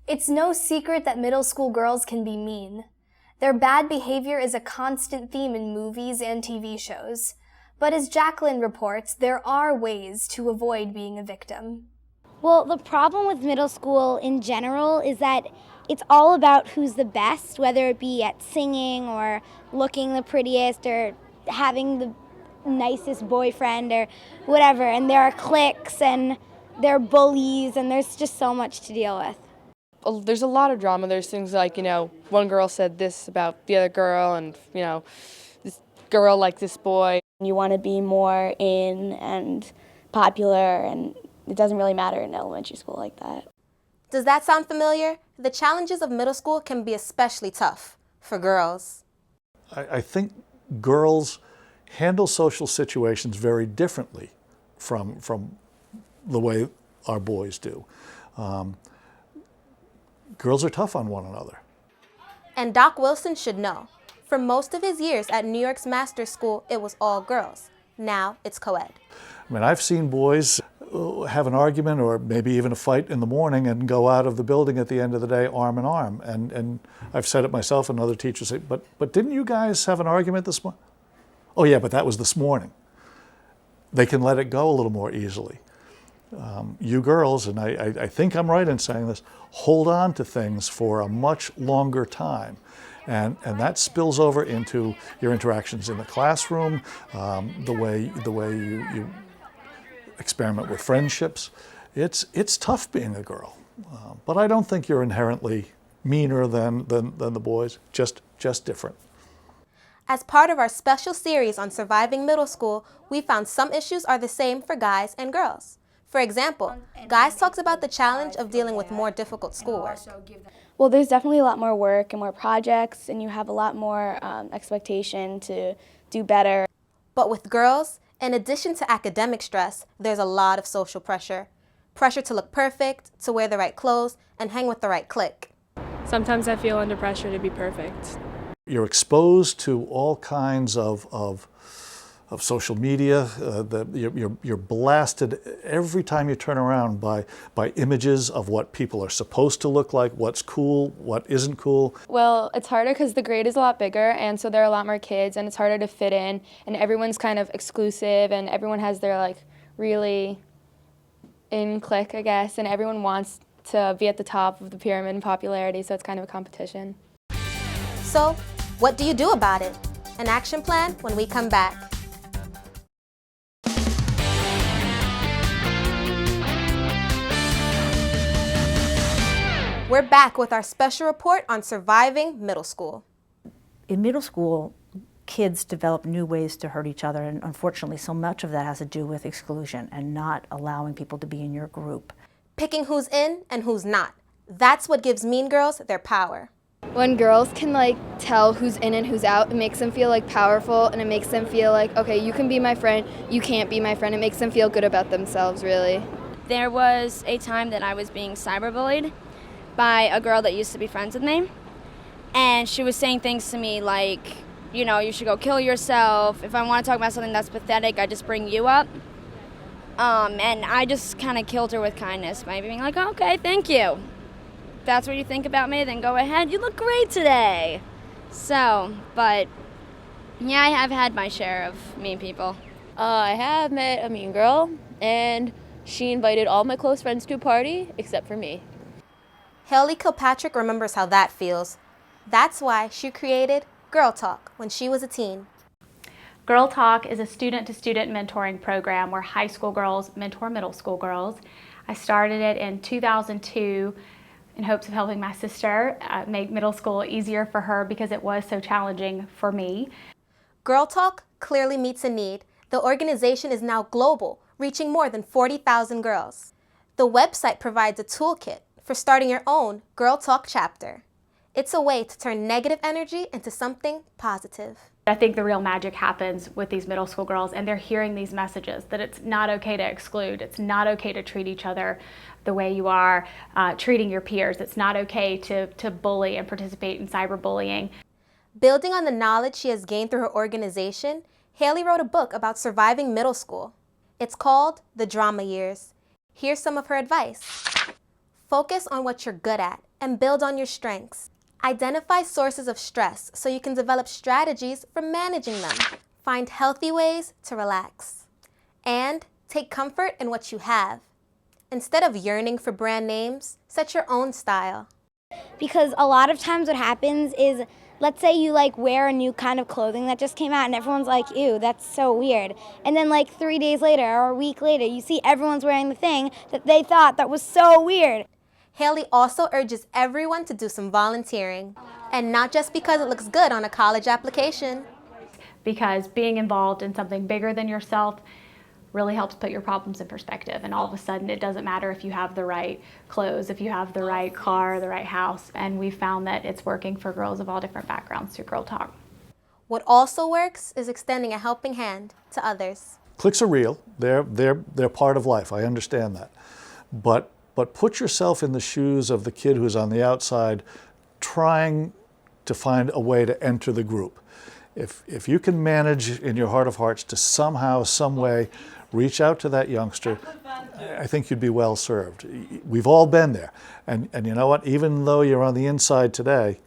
It's no secret that middle school girls can be mean. Their bad behavior is a constant theme in movies and TV shows. But as Jacqueline reports, there are ways to avoid being a victim. Well, the problem with middle school in general is that it's all about who's the best, whether it be at singing or looking the prettiest or having the nicest boyfriend or whatever. And there are cliques and there are bullies and there's just so much to deal with. There's a lot of drama. There's things like, one girl said this about the other girl and, this girl liked this boy. You want to be more in and popular, and it doesn't really matter in elementary school like that. Does that sound familiar? The challenges of middle school can be especially tough for girls. I think girls handle social situations very differently from the way our boys do. Girls are tough on one another. And Doc Wilson should know. For most of his years at New York's Master's School, it was all girls. Now it's co-ed. I mean, I've seen boys have an argument or maybe even a fight in the morning and go out of the building at the end of the day arm in arm. And I've said it myself and other teachers say, but didn't you guys have an argument this morning? Oh yeah, but that was this morning. They can let it go a little more easily. You girls, and I think I'm right in saying this, hold on to things for a much longer time. And that spills over into your interactions in the classroom, the way you experiment with friendships. It's tough being a girl, but I don't think you're inherently meaner than the boys, just different. As part of our special series on surviving middle school, we found some issues are the same for guys and girls. For example, guys talks about the challenge of dealing with more difficult schoolwork. Well, there's definitely a lot more work and more projects, and you have a lot more expectation to do better. But with girls, in addition to academic stress, there's a lot of social pressure. Pressure to look perfect, to wear the right clothes, and hang with the right clique. Sometimes I feel under pressure to be perfect. You're exposed to all kinds of social media. You're blasted every time you turn around by images of what people are supposed to look like, what's cool, what isn't cool. Well, it's harder because the grade is a lot bigger, and so there are a lot more kids, and it's harder to fit in, and everyone's kind of exclusive, and everyone has their really in clique, I guess, and everyone wants to be at the top of the pyramid in popularity, so it's kind of a competition. So, what do you do about it? An action plan when we come back. We're back with our special report on surviving middle school. In middle school, kids develop new ways to hurt each other, and unfortunately so much of that has to do with exclusion and not allowing people to be in your group. Picking who's in and who's not. That's what gives mean girls their power. When girls can tell who's in and who's out, it makes them feel powerful, and it makes them feel okay, you can be my friend, you can't be my friend. It makes them feel good about themselves, really. There was a time that I was being cyberbullied by a girl that used to be friends with me, and she was saying things to me like, you should go kill yourself. If I want to talk about something that's pathetic, I just bring you up. And I just kind of killed her with kindness by being like, okay, thank you. If that's what you think about me, then go ahead. You look great today. So, but yeah, I have had my share of mean people. I have met a mean girl, and she invited all my close friends to a party except for me. Haley Kilpatrick remembers how that feels. That's why she created Girl Talk when she was a teen. Girl Talk is a student-to-student mentoring program where high school girls mentor middle school girls. I started it in 2002 in hopes of helping my sister make middle school easier for her because it was so challenging for me. Girl Talk clearly meets a need. The organization is now global, reaching more than 40,000 girls. The website provides a toolkit for starting your own Girl Talk chapter. It's a way to turn negative energy into something positive. I think the real magic happens with these middle school girls, and they're hearing these messages that it's not okay to exclude, it's not okay to treat each other the way you are treating your peers, it's not okay to bully and participate in cyberbullying. Building on the knowledge she has gained through her organization, Haley wrote a book about surviving middle school. It's called The Drama Years. Here's some of her advice. Focus on what you're good at and build on your strengths. Identify sources of stress so you can develop strategies for managing them. Find healthy ways to relax. And take comfort in what you have. Instead of yearning for brand names, set your own style. Because a lot of times what happens is, let's say you like wear a new kind of clothing that just came out and everyone's like, ew, that's so weird. And then like 3 days later or a week later, you see everyone's wearing the thing that they thought that was so weird. Haley also urges everyone to do some volunteering. And not just because it looks good on a college application. Because being involved in something bigger than yourself really helps put your problems in perspective, and all of a sudden it doesn't matter if you have the right clothes, if you have the right car, the right house, and we found that it's working for girls of all different backgrounds through Girl Talk. What also works is extending a helping hand to others. Cliques are real. They're part of life. I understand that. But put yourself in the shoes of the kid who's on the outside trying to find a way to enter the group. If you can manage in your heart of hearts to somehow, some way, reach out to that youngster, I think you'd be well served. We've all been there. And you know what? Even though you're on the inside today,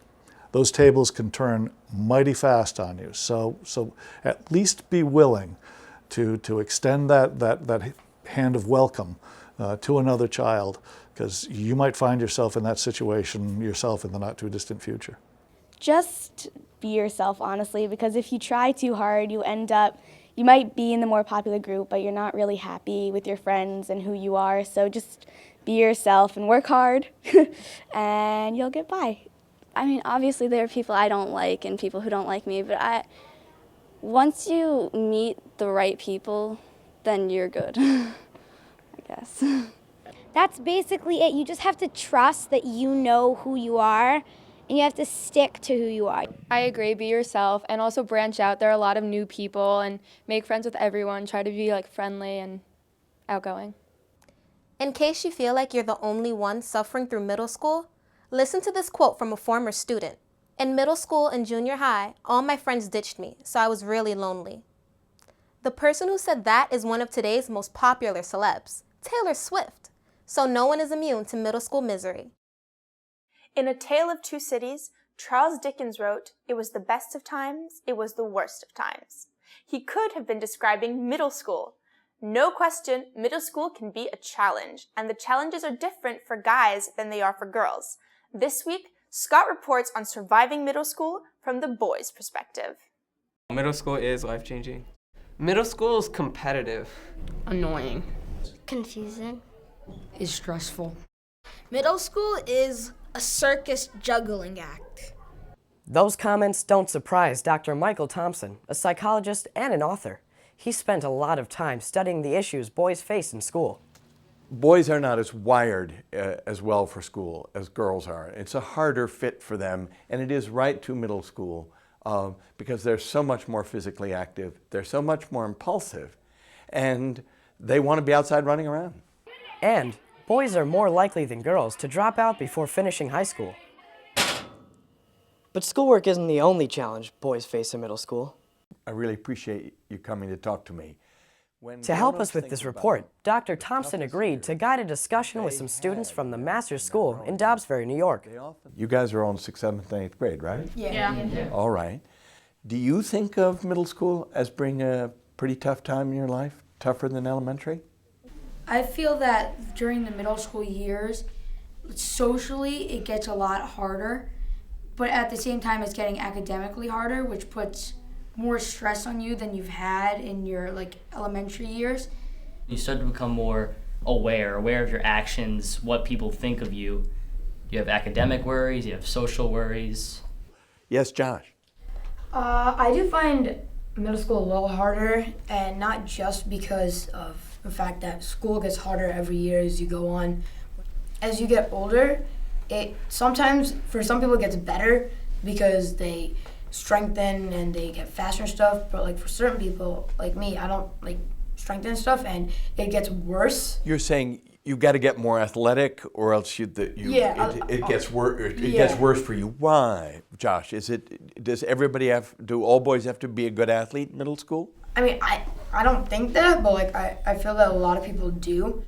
those tables can turn mighty fast on you. So at least be willing to extend that hand of welcome to another child, because you might find yourself in that situation yourself in the not too distant future. Just be yourself, honestly, because if you try too hard, you might be in the more popular group, but you're not really happy with your friends and who you are. So just be yourself and work hard, and you'll get by. I mean, obviously there are people I don't like and people who don't like me, but once you meet the right people, then you're good, I guess. That's basically it. You just have to trust that you know who you are, and you have to stick to who you are. I agree, be yourself and also branch out. There are a lot of new people and make friends with everyone. Try to be like friendly and outgoing. In case you feel like you're the only one suffering through middle school, listen to this quote from a former student. In middle school and junior high, all my friends ditched me, so I was really lonely. The person who said that is one of today's most popular celebs, Taylor Swift. So no one is immune to middle school misery. In A Tale of Two Cities, Charles Dickens wrote, "It was the best of times, it was the worst of times." He could have been describing middle school. No question, middle school can be a challenge, and the challenges are different for guys than they are for girls. This week, Scott reports on surviving middle school from the boys' perspective. Middle school is life-changing. Middle school is competitive. Annoying. Confusing. Is stressful. Middle school is a circus juggling act. Those comments don't surprise Dr. Michael Thompson, a psychologist and an author. He spent a lot of time studying the issues boys face in school. Boys are not as wired as well for school as girls are. It's a harder fit for them, and it is right to middle school because they're so much more physically active, they're so much more impulsive, and they want to be outside running around. And boys are more likely than girls to drop out before finishing high school. But schoolwork isn't the only challenge boys face in middle school. I really appreciate you coming to talk to me. To help us with this report, Dr. Thompson agreed to guide a discussion with some students from the Master's School in Dobbsbury, New York. You guys are all in 6th, 7th, and 8th grade, right? Yeah. All right. Do you think of middle school as being a pretty tough time in your life, tougher than elementary? I feel that during the middle school years, socially it gets a lot harder, but at the same time it's getting academically harder, which puts more stress on you than you've had in your elementary years. You start to become more aware of your actions, what people think of you. You have academic worries, you have social worries. Yes, Josh. I do find middle school a little harder, and not just because of the fact that school gets harder every year as you go on. As you get older, it sometimes, for some people, it gets better because they strengthen and they get faster and stuff, but for certain people, like me, I don't strengthen stuff, and it gets worse. You're saying you got to get more athletic, or else it gets worse. It gets worse for you. Why, Josh? Do all boys have to be a good athlete in middle school? I mean, I don't think that, but I feel that a lot of people do.